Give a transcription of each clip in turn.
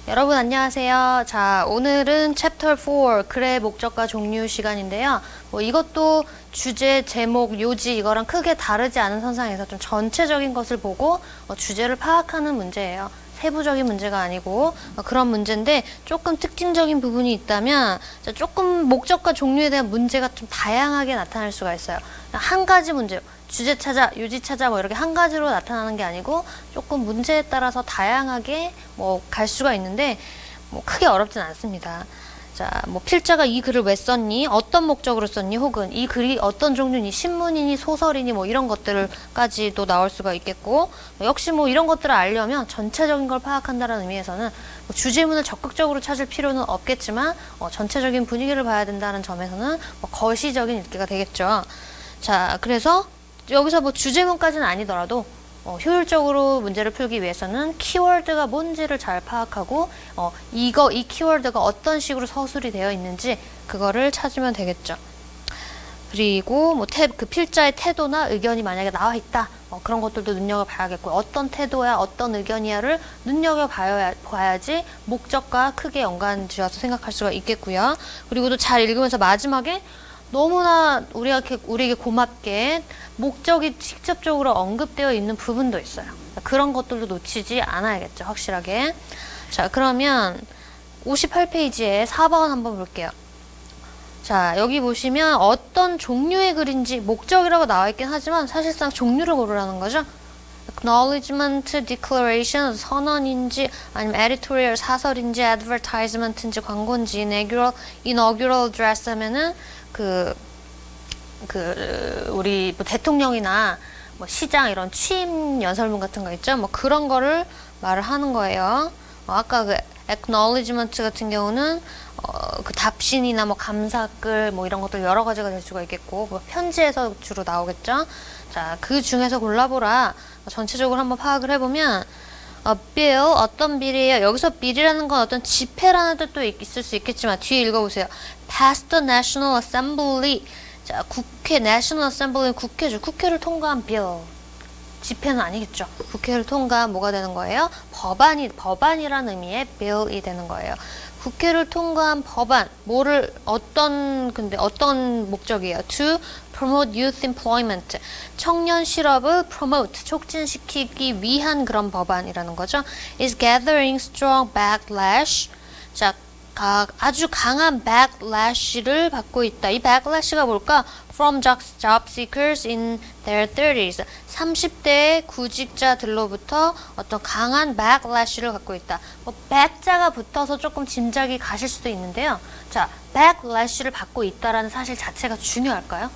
여러분 안녕하세요. 자, 오늘은 챕터 4 글의 목적과 종류 시간인데요. 이것도 주제, 제목, 요지 이거랑 크게 다르지 않은 선상에서 좀 전체적인 것을 보고 주제를 파악하는 문제예요. 세부적인 문제가 아니고 그런 문제인데 조금 특징적인 부분이 있다면 조금 목적과 종류에 대한 문제가 좀 다양하게 나타날 수가 있어요. 한 가지 문제, 주제 찾아, 요지 찾아 이렇게 한 가지로 나타나는 게 아니고 조금 문제에 따라서 다양하게 갈 수가 있는데 크게 어렵진 않습니다. 자, 필자가 이 글을 왜 썼니? 어떤 목적으로 썼니? 혹은 이 글이 어떤 종류니? 신문이니? 소설이니? 이런 것들까지도 나올 수가 있겠고, 역시 이런 것들을 알려면 전체적인 걸 파악한다는 의미에서는 주제문을 적극적으로 찾을 필요는 없겠지만, 전체적인 분위기를 봐야 된다는 점에서는 거시적인 읽기가 되겠죠. 자, 그래서 여기서 주제문까지는 아니더라도 효율적으로 문제를 풀기 위해서는 키워드가 뭔지를 잘 파악하고 이 키워드가 어떤 식으로 서술이 되어 있는지 그거를 찾으면 되겠죠. 그리고 그 필자의 태도나 의견이 만약에 나와 있다. 그런 것들도 눈여겨봐야겠고 어떤 태도야 어떤 의견이야를 눈여겨봐야지 목적과 크게 연관지어서 생각할 수가 있겠고요. 그리고 또 잘 읽으면서 마지막에 너무나 우리에게 고맙게 목적이 직접적으로 언급되어 있는 부분도 있어요. 그런 것들도 놓치지 않아야겠죠. 확실하게. 자, 그러면 58페이지에 4번 한번 볼게요. 자, 여기 보시면 어떤 종류의 글인지 목적이라고 나와 있긴 하지만 사실상 종류를 고르라는 거죠. acknowledgement, declaration, 선언인지 아니면 editorial, 사설인지 advertisement인지 광고인지 inaugural address 하면은 우리 대통령이나 시장 이런 취임 연설문 같은 거 있죠? 그런 거를 말을 하는 거예요. 아까 acknowledgement 같은 경우는 답신이나 감사글 이런 것들 여러 가지가 될 수가 있겠고 편지에서 주로 나오겠죠? 자, 그 중에서 골라보라. 전체적으로 한번 파악을 해보면 bill, 어떤 빌이에요? 여기서 bill이라는 건 어떤 집회라는 뜻도 있을 수 있겠지만 뒤에 읽어보세요. pass the National Assembly. 자, 국회, National Assembly는 국회죠. 국회를 통과한 bill. 집회는 아니겠죠. 국회를 통과한 뭐가 되는 거예요? 법안이라는 의미의 bill이 되는 거예요. 국회를 통과한 법안, 어떤 목적이에요? To promote youth employment. 청년 실업을 promote, 촉진시키기 위한 그런 법안이라는 거죠. is gathering strong backlash. 자, 아주 강한 backlash를 받고 있다. 이 backlash가 뭘까? From job seekers in their 30s. 30대의 구직자들로부터 어떤 강한 backlash를 갖고 있다. back자가 붙어서 조금 짐작이 가실 수도 있는데요. 자, backlash를 받고 있다라는 사실 자체가 중요할까요?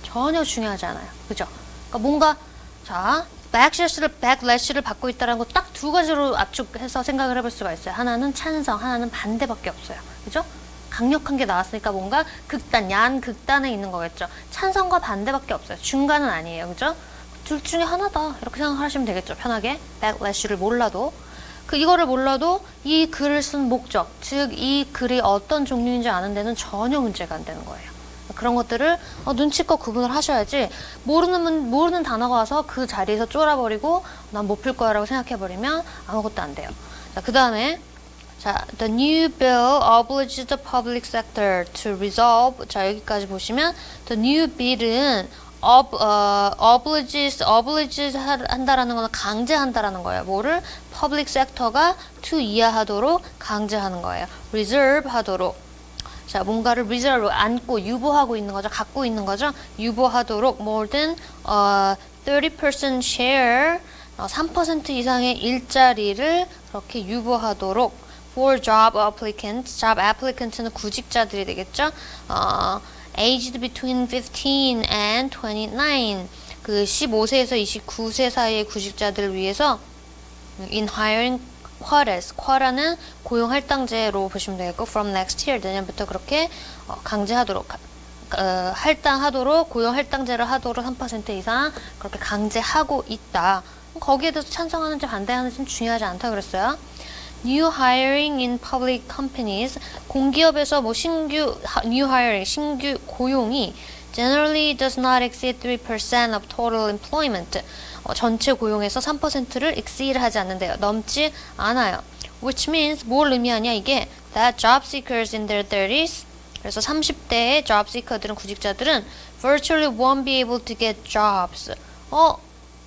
전혀 중요하지 않아요. 그죠? 그러니까 backlash를 받고 있다는 거 딱 두 가지로 압축해서 생각을 해볼 수가 있어요. 하나는 찬성, 하나는 반대밖에 없어요. 그죠? 강력한 게 나왔으니까 뭔가 양극단에 있는 거겠죠. 찬성과 반대밖에 없어요. 중간은 아니에요. 그죠? 둘 중에 하나다. 이렇게 생각하시면 되겠죠. 편하게. backlash를 몰라도. 이거를 몰라도 이 글을 쓴 목적, 즉 이 글이 어떤 종류인지 아는 데는 전혀 문제가 안 되는 거예요. 그런 것들을 눈치껏 구분을 하셔야지 모르는 단어가 와서 그 자리에서 쫄아버리고 난 못 풀 거야 라고 생각해버리면 아무것도 안 돼요. 자, 그 다음에 the new bill obliges the public sector to resolve. 자, 여기까지 보시면 the new bill은 obliges 한다라는 거는 강제한다라는 거예요. 뭐를? public sector가 to 이하하도록 강제하는 거예요. reserve 하도록. 자, 뭔가를 reserve, 안고, 유보하고 있는 거죠. 갖고 있는 거죠. 유보하도록 more than 30% share, 3% 이상의 일자리를 그렇게 유보하도록 for job applicants. job applicants는 구직자들이 되겠죠. aged between 15 and 29. 15세에서 29세 사이의 구직자들을 위해서 in hiring quota는 고용 할당제로 보시면 되겠고 from next year 내년부터 그렇게 강제하도록 할당하도록 고용 할당제를 하도록 3% 이상 그렇게 강제하고 있다. 거기에 대해서 찬성하는지 반대하는지는 중요하지 않다 그랬어요. New hiring in public companies. 공기업에서 new hiring 신규 고용이 generally does not exceed 3% of total employment. 전체 고용에서 3%를 exceed 하지 않는데요. 넘지 않아요. which means 뭘 의미하냐 이게 that job seekers in their 30s 그래서 30대의 job seeker들은 구직자들은 virtually won't be able to get jobs.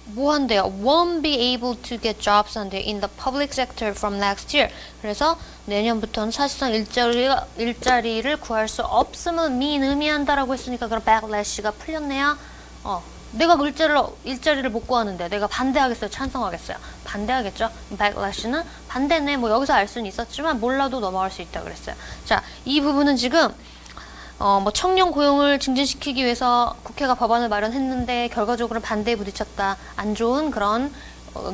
뭐 한대요? won't be able to get jobs 한대요. in the public sector from next year. 그래서 내년부터는 사실상 일자리를 구할 수 없음을 의미한다라고 했으니까 그럼 backlash가 풀렸네요. 내가 일자리를 못 구하는데 내가 반대하겠어요? 찬성하겠어요? 반대하겠죠? backlash는 반대네. 뭐 여기서 알 수는 있었지만 몰라도 넘어갈 수 있다고 그랬어요. 자, 이 부분은 지금 뭐 청년 고용을 증진시키기 위해서 국회가 법안을 마련했는데 결과적으로 반대에 부딪혔다. 안 좋은 그런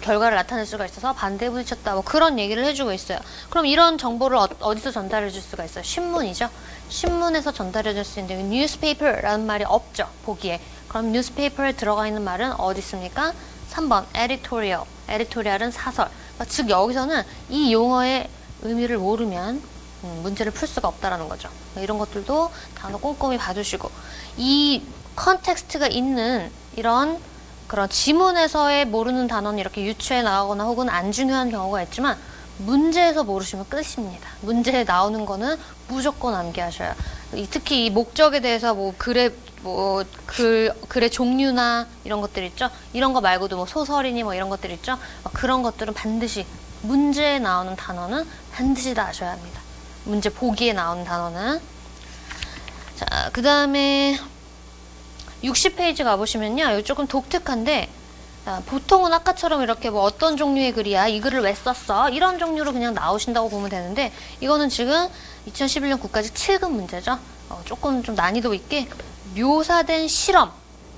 결과를 나타낼 수가 있어서 반대에 부딪혔다. 뭐 그런 얘기를 해주고 있어요. 그럼 이런 정보를 어디서 전달해 줄 수가 있어요? 신문이죠. 신문에서 전달해 줄 수 있는데 newspaper라는 말이 없죠. 보기에. 그럼 newspaper에 들어가 있는 말은 어디 있습니까? 3번 editorial. editorial은 사설. 즉 여기서는 이 용어의 의미를 모르면 문제를 풀 수가 없다라는 거죠. 이런 것들도 단어 꼼꼼히 봐주시고 이 컨텍스트가 있는 이런 그런 지문에서의 모르는 단어는 이렇게 유추해 나가거나 혹은 안 중요한 경우가 있지만 문제에서 모르시면 끝입니다. 문제에 나오는 거는 무조건 암기하셔야. 특히 이 목적에 대해서 글의 종류나 이런 것들 있죠. 이런 거 말고도 뭐 소설이니 뭐 이런 것들 있죠. 그런 것들은 반드시 문제에 나오는 단어는 반드시 다 아셔야 합니다. 문제 보기에 나오는 단어는. 자, 그 다음에 60페이지 가보시면요. 이거 조금 독특한데 보통은 아까처럼 이렇게 뭐 어떤 종류의 글이야, 이 글을 왜 썼어, 이런 종류로 그냥 나오신다고 보면 되는데 이거는 지금 2011년 국가직 7급 문제죠. 조금 좀 난이도 있게 묘사된 실험,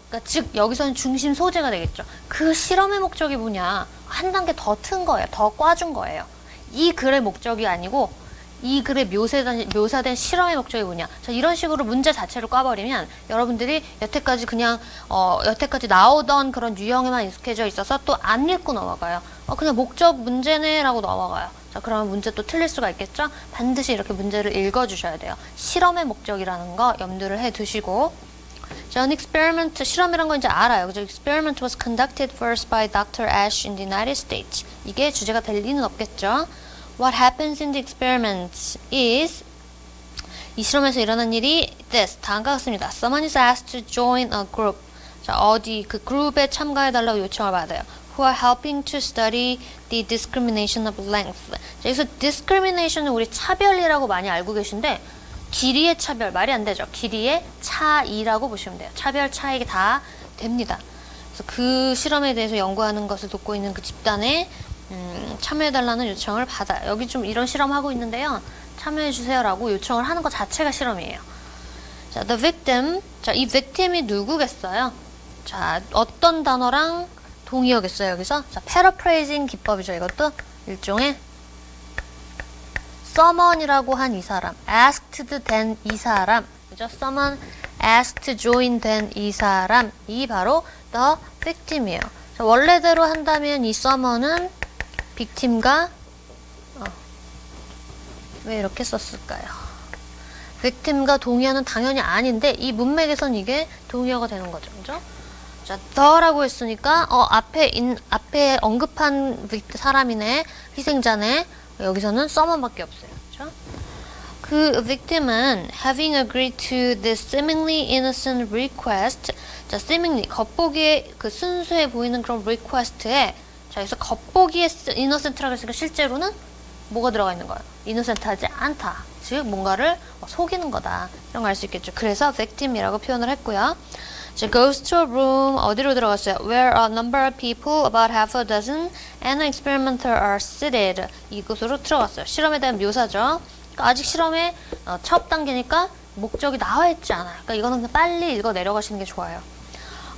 그러니까 즉 여기서는 중심 소재가 되겠죠. 그 실험의 목적이 뭐냐, 한 단계 더 튼 거예요. 더 꽈준 거예요. 이 글의 목적이 아니고 이 글에 묘사된 실험의 목적이 뭐냐. 자, 이런 식으로 문제 자체를 꽈버리면 여러분들이 여태까지 그냥 여태까지 나오던 그런 유형에만 익숙해져 있어서 또 안 읽고 넘어가요. 그냥 목적 문제네 라고 넘어가요. 자, 그러면 문제 또 틀릴 수가 있겠죠. 반드시 이렇게 문제를 읽어주셔야 돼요. 실험의 목적이라는 거 염두를 해두시고. 자, an experiment, 실험이란 거 이제 알아요. 그죠? Experiment was conducted first by Dr. Ash in the United States. 이게 주제가 될 리는 없겠죠. What happens in the experiment is, 이 실험에서 일어난 일이 this, 다음과 같습니다. Someone is asked to join a group. 자, 그 그룹에 참가해달라고 요청을 받아요. Who are helping to study the discrimination of length. 자, 여기서 discrimination은 우리 차별이라고 많이 알고 계신데 길이의 차별, 말이 안 되죠. 길이의 차이라고 보시면 돼요. 차별, 차이 다 됩니다. 그래서 그 실험에 대해서 연구하는 것을 돕고 있는 그 집단에 참여해달라는 요청을 받아요. 여기 좀 이런 실험하고 있는데요. 참여해주세요라고 요청을 하는 것 자체가 실험이에요. 자, the victim. 자, 이 victim이 누구겠어요? 자, 어떤 단어랑 동의어겠어요, 여기서? 자, paraphrasing 기법이죠, 이것도. 일종의 someone이라고 한 이 사람, asked 된 이 사람, 그죠? someone asked join 된 이 사람, 이 바로 the victim이에요. 자, 원래대로 한다면 이 someone은 victim과 왜 이렇게 썼을까요? victim과 동의어는 당연히 아닌데 이 문맥에선 이게 동의어가 되는 거죠, 그죠? 자, the라고 했으니까 앞에 언급한 사람이네, 희생자네. 여기서는 someone밖에 없어요, 그죠? 그 victim은 having agreed to this seemingly innocent request. 자, seemingly 겉보기에 그 순수해 보이는 그런 request에, 자, 여기서 겉보기에 innocent라고 했으니까 실제로는 뭐가 들어가 있는 거예요? innocent하지 않다. 즉 뭔가를 속이는 거다. 이런 거 알 수 있겠죠. 그래서 victim이라고 표현을 했고요. 자, goes to a room, 어디로 들어갔어요? Where a number of people, about half a dozen, and an experimenter are seated. 이곳으로 들어갔어요. 실험에 대한 묘사죠. 그러니까 아직 실험의 첫 단계니까 목적이 나와 있지 않아요. 그러니까 이거는 그냥 빨리 읽어 내려가시는 게 좋아요.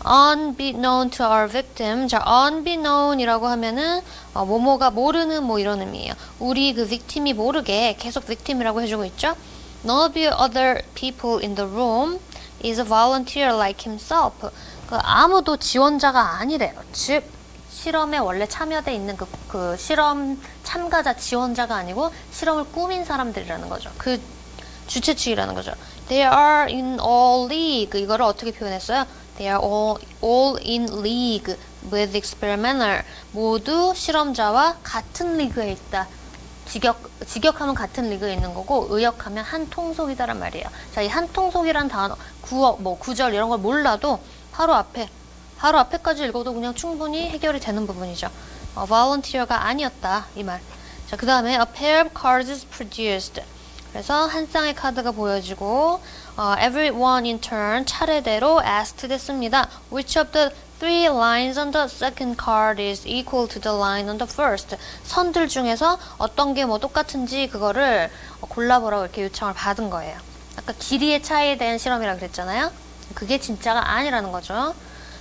Unbeknown to our victim. 자, unbeknown이라고 하면은 뭐뭐가 모르는 뭐 이런 의미예요. 우리 그 victim이 모르게 계속 victim이라고 해주고 있죠. None of the other people in the room is a volunteer like himself. 그 아무도 지원자가 아니래요. 즉 실험에 원래 참여돼 있는 그 실험 참가자 지원자가 아니고 실험을 꾸민 사람들이라는 거죠. 그 주최 측이라는 거죠. They are in all league. 이거를 어떻게 표현했어요? They are all in league with the experimenter. 모두 실험자와 같은 리그에 있다. 직역하면 같은 리그에 있는 거고 의역하면 한 통속이다란 말이에요. 자, 이 한 통속이란 단어, 구절 이런 걸 몰라도 바로 앞에까지 읽어도 그냥 충분히 해결이 되는 부분이죠. volunteer가 아니었다 이 말. 자, 그 다음에 a pair of cards is produced. 그래서 한 쌍의 카드가 보여지고 everyone in turn 차례대로 asked 됐습니다. Which of the three lines on the second card is equal to the line on the first? 선들 중에서 어떤 게 뭐 똑같은지 그거를 골라보라고 이렇게 요청을 받은 거예요. 아까 길이의 차이에 대한 실험이라고 그랬잖아요. 그게 진짜가 아니라는 거죠.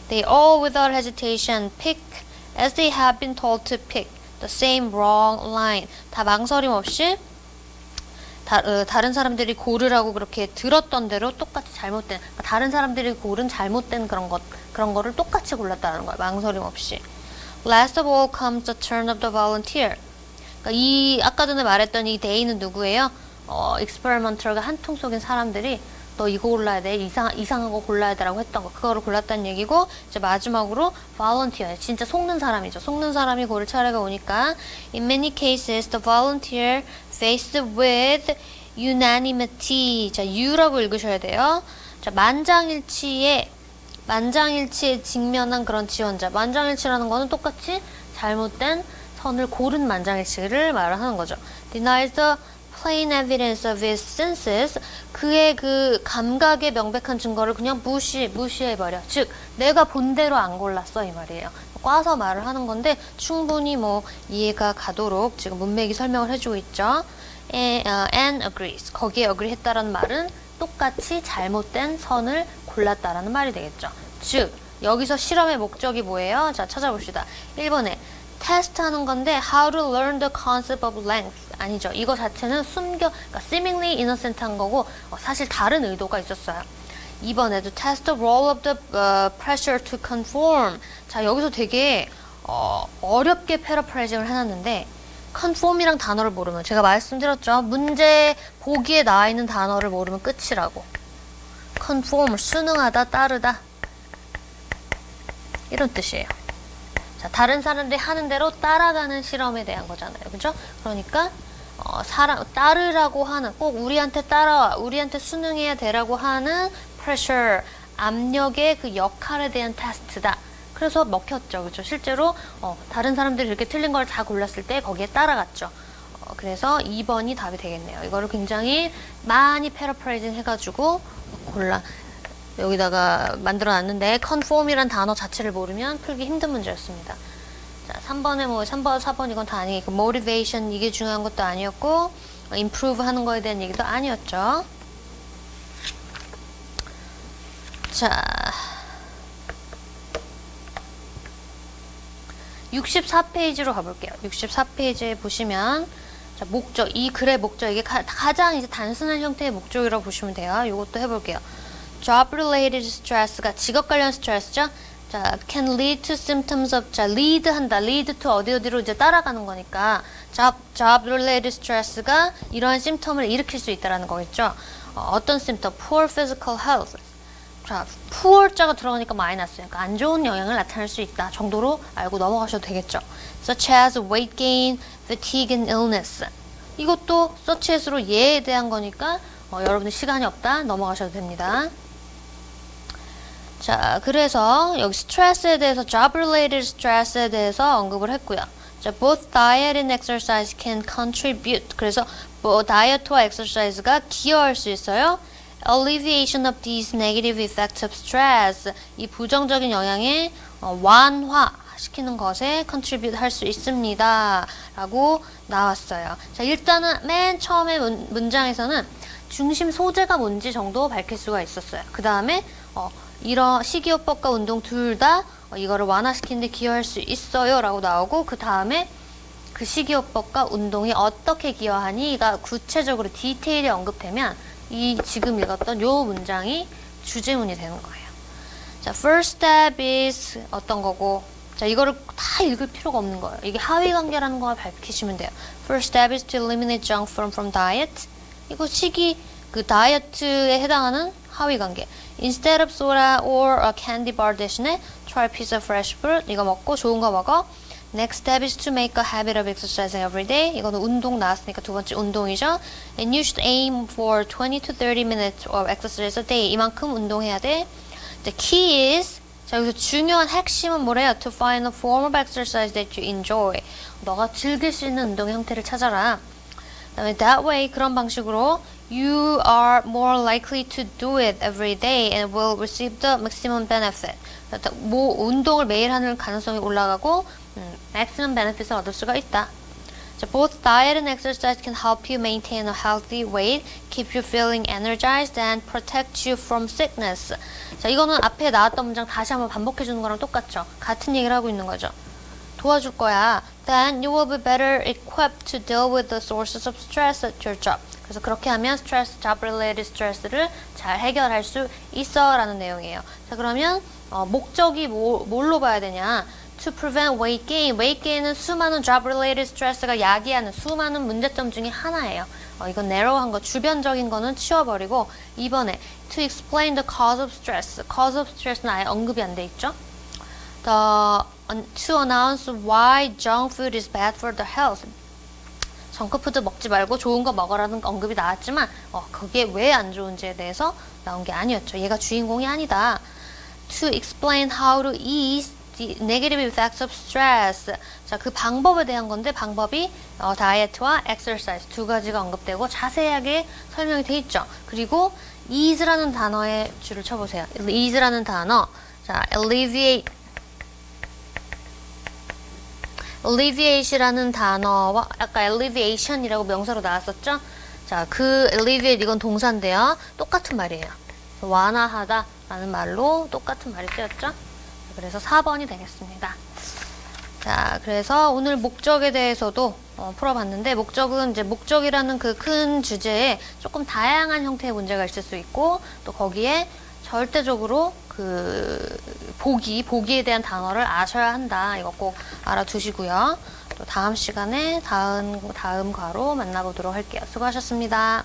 They all without hesitation pick as they have been told to pick the same wrong line. 다 망설임 없이 다른 사람들이 고르라고 그렇게 들었던 대로 똑같이 잘못된, 다른 사람들이 고른 잘못된 그런 거를 똑같이 골랐다는 거예요. 망설임 없이. Last of all comes the turn of the volunteer. 그러니까 아까 전에 말했던 이 day는 누구예요? experimental가 한 통 속인 사람들이 너 이거 골라야 돼, 이상한 거 골라야 돼라고 했던 거, 그거를 골랐다는 얘기고, 이제 마지막으로 volunteer, 진짜 속는 사람이죠. 속는 사람이 고를 차례가 오니까 in many cases the volunteer faced with unanimity. 자, U라고 읽으셔야 돼요. 자, 만장일치에 직면한 그런 지원자. 만장일치라는 거는 똑같이 잘못된 선을 고른 만장일치를 말하는 거죠. denies the plain evidence of his senses. 그의 그 감각의 명백한 증거를 그냥 무시해버려. 즉, 내가 본 대로 안 골랐어 이 말이에요. 꽈서 말을 하는 건데 충분히 뭐 이해가 가도록 지금 문맥이 설명을 해주고 있죠. and agrees. 거기에 agree 했다라는 말은 똑같이 잘못된 선을 골랐다라는 말이 되겠죠. 즉, 여기서 실험의 목적이 뭐예요? 자, 찾아봅시다. 1번에 테스트하는 건데 how to learn the concept of length. 아니죠. 이거 자체는 그러니까 seemingly innocent한 거고 사실 다른 의도가 있었어요. 2번에도 test the role of the pressure to conform. 자, 여기서 되게 어렵게 패러프레이징을 해놨는데 conform이랑 단어를 모르면, 제가 말씀드렸죠. 문제 보기에 나와 있는 단어를 모르면 끝이라고. conform, 순응하다, 따르다, 이런 뜻이에요. 자, 다른 사람들이 하는 대로 따라가는 실험에 대한 거잖아요. 그죠? 그러니까 따르라고 하는, 꼭 우리한테 따라와, 우리한테 순응해야 되라고 하는 pressure, 압력의 그 역할에 대한 테스트다. 그래서 먹혔죠. 그죠? 실제로 다른 사람들이 이렇게 틀린 걸 다 골랐을 때 거기에 따라갔죠. 그래서 2번이 답이 되겠네요. 이거를 굉장히 많이 패러프레이징 해가지고 여기다가 만들어놨는데 conform이란 단어 자체를 모르면 풀기 힘든 문제였습니다. 자, 3번에 3번, 4번 이건 다 아니고 motivation 이게 중요한 것도 아니었고 improve 하는 거에 대한 얘기도 아니었죠. 자, 64페이지로 가볼게요. 64페이지에 보시면 자, 목적, 이 글의 목적, 이게 가장 이제 단순한 형태의 목적이라고 보시면 돼요. 이것도 해볼게요. Job-related stress가 직업 관련 스트레스죠. 자, can lead to symptoms of, 자, lead 한다. lead to 어디로 이제 따라가는 거니까 job-related stress가 이러한 심텀을 일으킬 수 있다라는 거겠죠. 어떤 심텀? poor physical health. 자, poor자가 들어가니까 마이너스, 그러니까 안 좋은 영향을 나타낼 수 있다 정도로 알고 넘어가셔도 되겠죠. Such as weight gain, fatigue and illness. 이것도 such as로 예에 대한 거니까 여러분들 시간이 없다 넘어가셔도 됩니다. 자, 그래서 여기 스트레스에 대해서 job-related stress에 대해서 언급을 했고요. 자, both diet and exercise can contribute. 그래서 다이어트와 엑서사이즈가 기여할 수 있어요. Alleviation of these negative effects of stress. 이 부정적인 영향의 완화시키는 것에 contribute 할 수 있습니다. 라고 나왔어요. 자, 일단은 맨 처음에 문장에서는 중심 소재가 뭔지 정도 밝힐 수가 있었어요. 그 다음에 이런 식이요법과 운동 둘 다 이거를 완화시키는 데 기여할 수 있어요 라고 나오고, 그 다음에 그 식이요법과 운동이 어떻게 기여하니가 구체적으로 디테일이 언급되면 이 지금 읽었던 요 문장이 주제문이 되는 거예요. 자, first step is 어떤 거고, 자, 이거를 다 읽을 필요가 없는 거예요. 이게 하위 관계라는 걸 밝히시면 돼요. First step is to eliminate junk from diet. 이거 그 다이어트에 해당하는 하위 관계. Instead of soda or a candy bar 대신에 try a piece of fresh fruit. 이거 먹고 좋은 거 먹어. Next step is to make a habit of exercising every day. 이거는 운동 나왔으니까 두 번째 운동이죠. And you should aim for 20 to 30 minutes of exercise a day. 이만큼 운동해야 돼. The key is, 자, 여기서 중요한 핵심은 뭐래요? To find a form of exercise that you enjoy. 너가 즐길 수 있는 운동의 형태를 찾아라. 그다음에 that way, 그런 방식으로 you are more likely to do it every day and will receive the maximum benefit. 뭐 운동을 매일 하는 가능성이 올라가고 maximum benefit을 얻을 수가 있다. So both diet and exercise can help you maintain a healthy weight, keep you feeling energized, and protect you from sickness. 자, 이거는 앞에 나왔던 문장 다시 한번 반복해 주는 거랑 똑같죠. 같은 얘기를 하고 있는 거죠. 도와줄 거야. Then you will be better equipped to deal with the sources of stress at your job. 그래서 그렇게 하면 스트레스, job-related stress를 잘 해결할 수 있어 라는 내용이에요. 자, 그러면 목적이 뭘로 봐야 되냐? To prevent weight gain. weight gain은 수많은 job-related stress가 야기하는 수많은 문제점 중에 하나예요. 이건 narrow한 거, 주변적인 거는 치워버리고 이번에 to explain the cause of stress. cause of stress는 아예 언급이 안 돼 있죠. To announce why junk food is bad for the health. 정크푸드 먹지 말고 좋은 거 먹으라는 언급이 나왔지만 그게 왜 안 좋은지에 대해서 나온 게 아니었죠. 얘가 주인공이 아니다. To explain how to ease the negative effects of stress. 자, 그 방법에 대한 건데 방법이 다이어트와 exercise 두 가지가 언급되고 자세하게 설명이 돼 있죠. 그리고 ease라는 단어에 줄을 쳐보세요. ease라는 단어. 자, alleviate이라는 단어와 아까 alleviation이라고 명사로 나왔었죠? 자, 그 alleviate 이건 동사인데요. 똑같은 말이에요. 완화하다 라는 말로 똑같은 말이 쓰였죠? 그래서 4번이 되겠습니다. 자, 그래서 오늘 목적에 대해서도 풀어봤는데 목적은 이제 목적이라는 그 큰 주제에 조금 다양한 형태의 문제가 있을 수 있고 또 거기에 절대적으로 그 보기에 대한 단어를 아셔야 한다. 이거 꼭 알아두시고요. 또 다음 시간에 다음 과로 만나보도록 할게요. 수고하셨습니다.